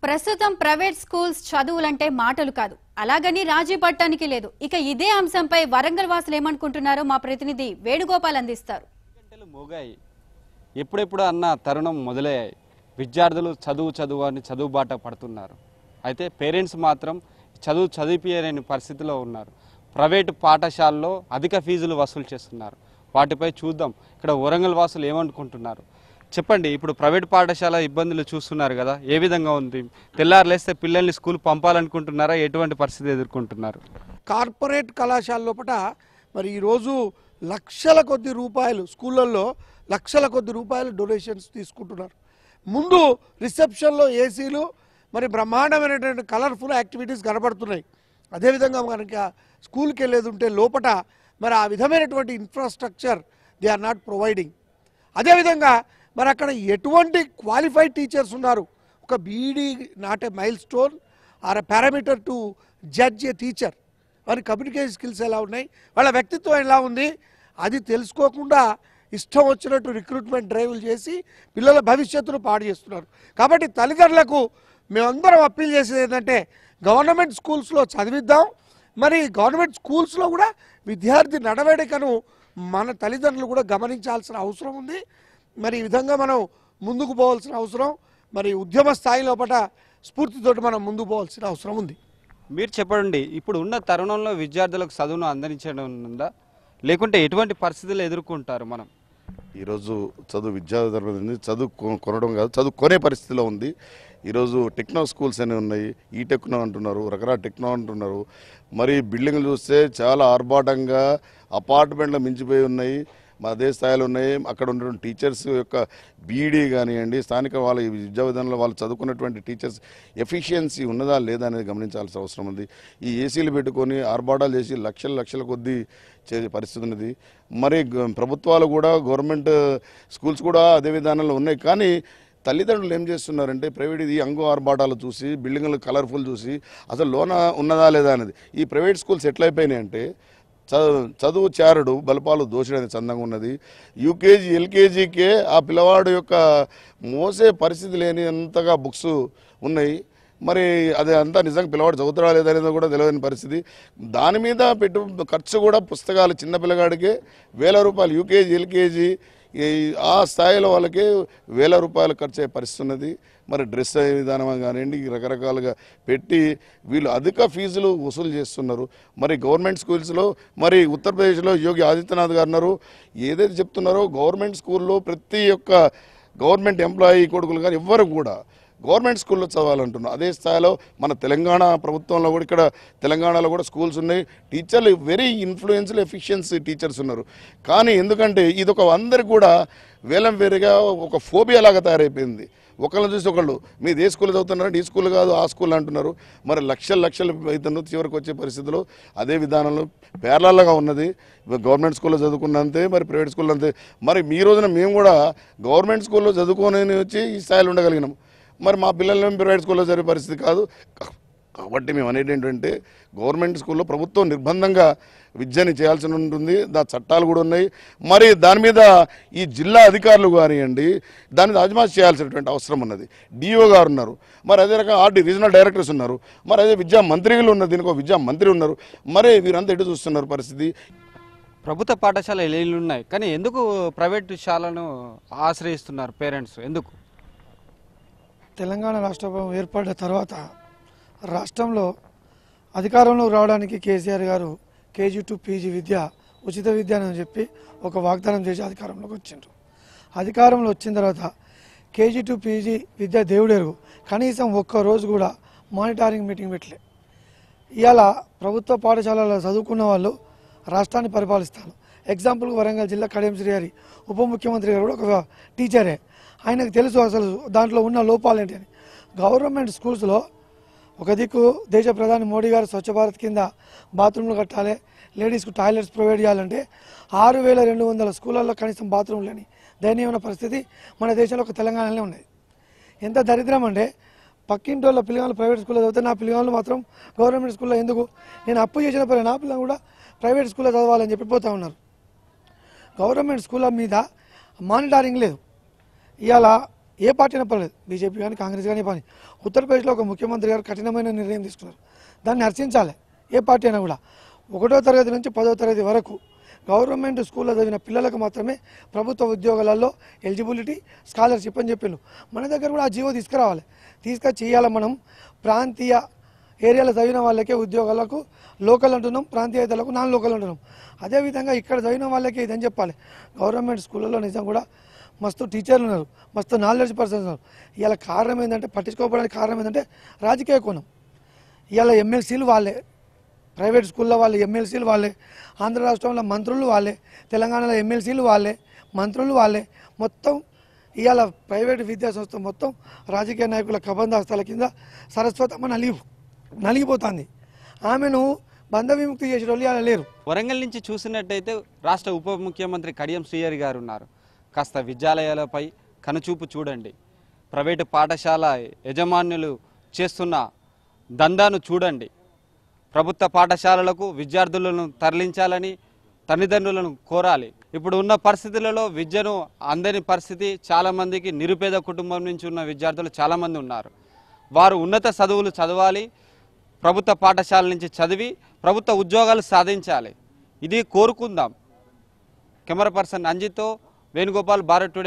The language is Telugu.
ప్రస్తుతం ప్రైవేట్ స్కూల్స్ చదువులంటే మాటలు కాదు, అలాగని రాజీ పడటానికి లేదు. ఇక ఇదే అంశంపై వరంగల్ వాసులు ఏమనుకుంటున్నారో మా ప్రతినిధి వేణుగోపాల్ అందిస్తారు. గంటలు మోగాయి, ఎప్పుడెప్పుడు అన్న తరుణం మొదలయ్యాయి. విద్యార్థులు చదువు అని చదువు బాట పడుతున్నారు. అయితే పేరెంట్స్ మాత్రం చదివించలేని పరిస్థితిలో ఉన్నారు. ప్రైవేటు పాఠశాలలో అధిక ఫీజులు వసూలు చేస్తున్నారు. వాటిపై చూద్దాం ఇక్కడ వరంగల్ వాసులు ఏమనుకుంటున్నారు. చెప్పండి, ఇప్పుడు ప్రైవేట్ పాఠశాల ఇబ్బందులు చూస్తున్నారు కదా, ఏ విధంగా ఉంది? తెల్లారులేస్తే పిల్లల్ని స్కూల్ పంపాలనుకుంటున్నారా? ఎటువంటి పరిస్థితి ఎదుర్కొంటున్నారు? కార్పొరేట్ కళాశాల లోపల మరి ఈరోజు లక్షల కొద్ది రూపాయలు స్కూళ్ళల్లో లక్షల కొద్ది రూపాయలు డొనేషన్స్ తీసుకుంటున్నారు. ముందు రిసెప్షన్లో ఏసీలు, మరి బ్రహ్మాండమైనటువంటి కలర్ఫుల్ యాక్టివిటీస్ కనబడుతున్నాయి. అదేవిధంగా కనుక స్కూల్కి వెళ్ళేది ఉంటే లోపల మరి ఆ విధమైనటువంటి infrastructure they are not providing. అదేవిధంగా మరి అక్కడ ఎటువంటి క్వాలిఫైడ్ టీచర్స్ ఉన్నారు? ఒక BEd not a milestone or a parameter to judge a teacher. వారి కమ్యూనికేషన్ స్కిల్స్ ఎలా ఉన్నాయి, వాళ్ళ వ్యక్తిత్వం ఎలా ఉంది, అది తెలుసుకోకుండా ఇష్టం వచ్చినట్టు రిక్రూట్మెంట్ డ్రైవ్లు చేసి పిల్లల భవిష్యత్తును పాడు చేస్తున్నారు. కాబట్టి తల్లిదండ్రులకు మేమందరం అప్పీల్ చేసేది ఏంటంటే గవర్నమెంట్ స్కూల్స్లో చదివిద్దాం. మరి గవర్నమెంట్ స్కూల్స్లో కూడా విద్యార్థి నడవడికను మన తల్లిదండ్రులు కూడా గమనించాల్సిన అవసరం ఉంది. మరి ఈ విధంగా మనం ముందుకు పోవాల్సిన అవసరం, మరి ఉద్యమ స్థాయి లోపల స్ఫూర్తితోటి మనం ముందుకు పోవాల్సిన అవసరం ఉంది. మీరు చెప్పండి, ఇప్పుడు ఉన్న తరుణంలో విద్యార్థులకు చదువును అందించడం ఉందా, లేకుంటే ఎటువంటి పరిస్థితులు ఎదుర్కొంటారు? మనం ఈరోజు విద్యార్థులు చదువు కొనడం కాదు, చదువుకునే పరిస్థితిలో ఉంది. ఈరోజు టెక్నో స్కూల్స్ అనేవి ఉన్నాయి, ఈ టెక్నో అంటున్నారు, రకరకాల టెక్నో అంటున్నారు. మరి బిల్డింగ్లు చూస్తే చాలా ఆర్భాటంగా అపార్ట్మెంట్లు మించిపోయి ఉన్నాయి, అదే స్థాయిలో ఉన్నాయి. అక్కడ ఉన్నటువంటి టీచర్స్ యొక్క బీఈడీ కానివ్వండి, స్థానిక వాళ్ళ విద్యా విధానంలో వాళ్ళు చదువుకున్నటువంటి టీచర్స్ ఎఫిషియన్సీ ఉన్నదా లేదా అనేది గమనించాల్సిన అవసరం ఉంది. ఈ ఏసీలు పెట్టుకొని ఆర్భాటాలు చేసి లక్షల కొద్దీ చేసే పరిస్థితి ఉన్నది. మరి ప్రభుత్వాలు కూడా గవర్నమెంట్ స్కూల్స్ కూడా అదే విధానంలో ఉన్నాయి. కానీ తల్లిదండ్రులు ఏం చేస్తున్నారంటే ప్రైవేట్ ఇది అంగు ఆర్భాటాలు చూసి, బిల్డింగ్లు కలర్ఫుల్ చూసి అసలు లోన ఉన్నదా లేదా అనేది. ఈ ప్రైవేట్ స్కూల్స్ ఎట్లయిపోయినాయి అంటే చదువు చారుడు బలపాలు దోషడానికి చందంగా ఉన్నది. యూకేజీ ఎల్కేజీకే ఆ పిల్లవాడు యొక్క మోసే పరిస్థితి లేనింతగా బుక్స్ ఉన్నాయి. మరి అది అంతా నిజంగా పిల్లవాడు చదువుతాడా లేదనేది కూడా తెలియని పరిస్థితి. దాని మీద ఖర్చు కూడా పుస్తకాలు చిన్న పిల్లగాడికే 1000 రూపాయలు, యూకేజీ ఎల్కేజీ ఆ స్థాయిలో వాళ్ళకి 1000 రూపాయలు ఖర్చు అయ్యే పరిస్థితి ఉన్నది. మరి డ్రెస్ విధానం కానివ్వండి రకరకాలుగా పెట్టి వీళ్ళు అధిక ఫీజులు వసూలు చేస్తున్నారు. మరి గవర్నమెంట్ స్కూల్స్లో మరి ఉత్తరప్రదేశ్లో యోగి ఆదిత్యనాథ్ గారు ఉన్నారు, ఏదైతే చెప్తున్నారో గవర్నమెంట్ స్కూల్లో ప్రతి ఒక్క గవర్నమెంట్ ఎంప్లాయీ కొడుకులు కానీ ఎవ్వరు కూడా గవర్నమెంట్ స్కూల్లో చదవాలంటున్నారు. అదే స్థాయిలో మన తెలంగాణ ప్రభుత్వంలో కూడా ఇక్కడ తెలంగాణలో కూడా స్కూల్స్ ఉన్నాయి. టీచర్లు వెరీ ఇన్ఫ్లుయెన్షియల్ ఎఫిషియన్సీ టీచర్స్ ఉన్నారు. కానీ ఎందుకంటే ఇది ఒక అందరికి కూడా వేలం వేరుగా ఒక ఫోబియా లాగా తయారైపోయింది. ఒకళ్ళని చూసి ఒకళ్ళు మీరు ఏ స్కూల్లో చదువుతున్నారంటే ఈ స్కూల్ కాదు ఆ స్కూల్ అంటున్నారు. మరి లక్షలు అవుతున్నారు. చివరికి వచ్చే పరిస్థితుల్లో అదే విధానంలో పేర్లగా ఉన్నది. గవర్నమెంట్ స్కూల్లో చదువుకున్నంతే మరి ప్రైవేట్ స్కూల్లో అంతే. మరి మీ రోజున మేము కూడా గవర్నమెంట్ స్కూల్లో చదువుకొని వచ్చి ఈ స్థాయిలో ఉండగలిగినాం. మరి మా పిల్లల్ని ప్రైవేట్ స్కూల్లో జరిగే పరిస్థితి కాదు. కాబట్టి మేము అనేది ఏంటంటే గవర్నమెంట్ స్కూల్లో ప్రభుత్వం నిర్బంధంగా విద్యని చేయాల్సి ఉంటుంది. చట్టాలు కూడా ఉన్నాయి. మరి దాని మీద ఈ జిల్లా అధికారులు కానివ్వండి దాని మీద అజమాయిషీ చేయాల్సినటువంటి అవసరం ఉన్నది. డిఓ గారు ఉన్నారు, మరి అదే రకంగా ఆర్డీ రీజనల్ డైరెక్టర్స్ ఉన్నారు, మరి అదే విద్యా మంత్రిలు ఉన్నారు, దీనికి ఒక విద్యా మంత్రి ఉన్నారు. మరి వీరంతా ఎటు చూస్తున్నారు పరిస్థితి? ప్రభుత్వ పాఠశాల ఇళ్ళు ఉన్నాయి, కానీ ఎందుకు ప్రైవేట్ శాలను ఆశ్రయిస్తున్నారు పేరెంట్స్? ఎందుకు? తెలంగాణ రాష్ట్రం ఏర్పడిన తర్వాత రాష్ట్రంలో అధికారంలోకి రావడానికి కేసీఆర్ గారు కేజీ టు పీజీ విద్య ఉచిత విద్య అని చెప్పి ఒక వాగ్దానం చేసి అధికారంలోకి వచ్చిండ్రు. అధికారంలో వచ్చిన తర్వాత కేజీ టు పీజీ విద్య దేవుడెరుగు కనీసం ఒక్కరోజు కూడా మానిటరింగ్ మీటింగ్ పెట్టలే. ఇవాళ ప్రభుత్వ పాఠశాలలో చదువుకున్న వాళ్ళు రాష్ట్రాన్ని పరిపాలిస్తారు. ఎగ్జాంపుల్కి వరంగల్ జిల్లా కడియం శ్రీహరి ఉప ముఖ్యమంత్రి గారు కూడా ఒక టీచరే. ఆయనకు తెలుసు అసలు దాంట్లో ఉన్న లోపాలు ఏంటి అని. గవర్నమెంట్ స్కూల్స్లో ఒక దిక్కు దేశ ప్రధాని మోడీ గారు స్వచ్ఛ భారత్ కింద బాత్రూమ్లు కట్టాలి, లేడీస్కు టాయిలెట్స్ ప్రొవైడ్ చేయాలంటే 6200 స్కూళ్ళల్లో కనీసం బాత్రూమ్ లేని దయనీయమైన పరిస్థితి మన దేశంలో ఒక తెలంగాణలోనే ఉన్నది. ఎంత దరిద్రం అంటే పక్కింటి వాళ్ళ పిల్లగాళ్ళు ప్రైవేట్ స్కూల్లో చదివితే నా పిల్లగాళ్ళు మాత్రం గవర్నమెంట్ స్కూల్లో ఎందుకు, నేను అప్పు చేసిన పని నా పిల్లలు కూడా ప్రైవేట్ స్కూల్లో చదవాలని చెప్పి పోతూ ఉన్నారు. గవర్నమెంట్ స్కూళ్ళ మీద మానిటరింగ్ లేదు. ఇవాళ ఏ పార్టీ అయినా పర్లేదు, బీజేపీ కానీ కాంగ్రెస్ కానీ పని. ఉత్తరప్రదేశ్లో ఒక ముఖ్యమంత్రి గారు కఠినమైన నిర్ణయం తీసుకున్నారు, దాన్ని హర్షించాలి. ఏ పార్టీ అయినా కూడా 1వ తరగతి నుంచి 10వ తరగతి వరకు గవర్నమెంట్ స్కూల్లో చదివిన పిల్లలకు మాత్రమే ప్రభుత్వ ఉద్యోగాలలో ఎలిజిబిలిటీ స్కాలర్షిప్ అని చెప్పారు. మన దగ్గర కూడా ఆ జీవో తీసుకురావాలి, చేయాలి. మనం ప్రాంతీయ ఏరియాలో చదివిన వాళ్ళకే ఉద్యోగాలకు లోకల్ అంటున్నాం, ప్రాంతీయతలకు నాన్ లోకల్ అంటున్నాం. అదేవిధంగా ఇక్కడ చదివిన వాళ్ళకే ఇదని చెప్పాలి. గవర్నమెంట్ స్కూళ్ళలో నిజం కూడా మస్తు టీచర్లు ఉన్నారు, మస్తు నాలెడ్జ్ పర్సన్స్ ఉన్నారు. ఇవాళ కారణం ఏంటంటే, పట్టించుకోవడానికి కారణం ఏంటంటే రాజకీయ కోణం. ఇవాళ ఎమ్మెల్సీలు వాళ్ళే, ప్రైవేట్ స్కూల్లో వాళ్ళే ఎమ్మెల్సీలు వాళ్ళే, ఆంధ్ర రాష్ట్రంలో మంత్రులు వాళ్ళే, తెలంగాణలో ఎమ్మెల్సీలు వాళ్ళే, మంత్రులు వాళ్ళే. మొత్తం ఇవాళ ప్రైవేట్ విద్యా సంస్థ మొత్తం రాజకీయ నాయకుల కబంధాస్తాల కింద సరస్వతమ్మ నలిగిపోతుంది. ఆమెను బంధ విముక్తి చేసే వాళ్ళు ఇవాళ లేరు. వరంగల్ నుంచి చూసినట్టయితే రాష్ట్ర ఉప ముఖ్యమంత్రి కడియం శ్రీహరి గారు ఉన్నారు. కాస్త విద్యాలయాలపై కనుచూపు చూడండి, ప్రైవేటు పాఠశాల యజమానులు చేస్తున్న దందాను చూడండి. ప్రభుత్వ పాఠశాలలకు విద్యార్థులను తరలించాలని తల్లిదండ్రులను కోరాలి. ఇప్పుడు ఉన్న పరిస్థితులలో విద్యను అందని పరిస్థితి, చాలామందికి నిరుపేద కుటుంబం నుంచి ఉన్న విద్యార్థులు చాలామంది ఉన్నారు. వారు ఉన్నత చదువులు చదవాలి, ప్రభుత్వ పాఠశాల నుంచి చదివి ప్రభుత్వ ఉద్యోగాలు సాధించాలి. ఇది కోరుకుందాం. కెమెరా పర్సన్ అంజిత్తో వేణుగోపాల్, భారత్ టుడే.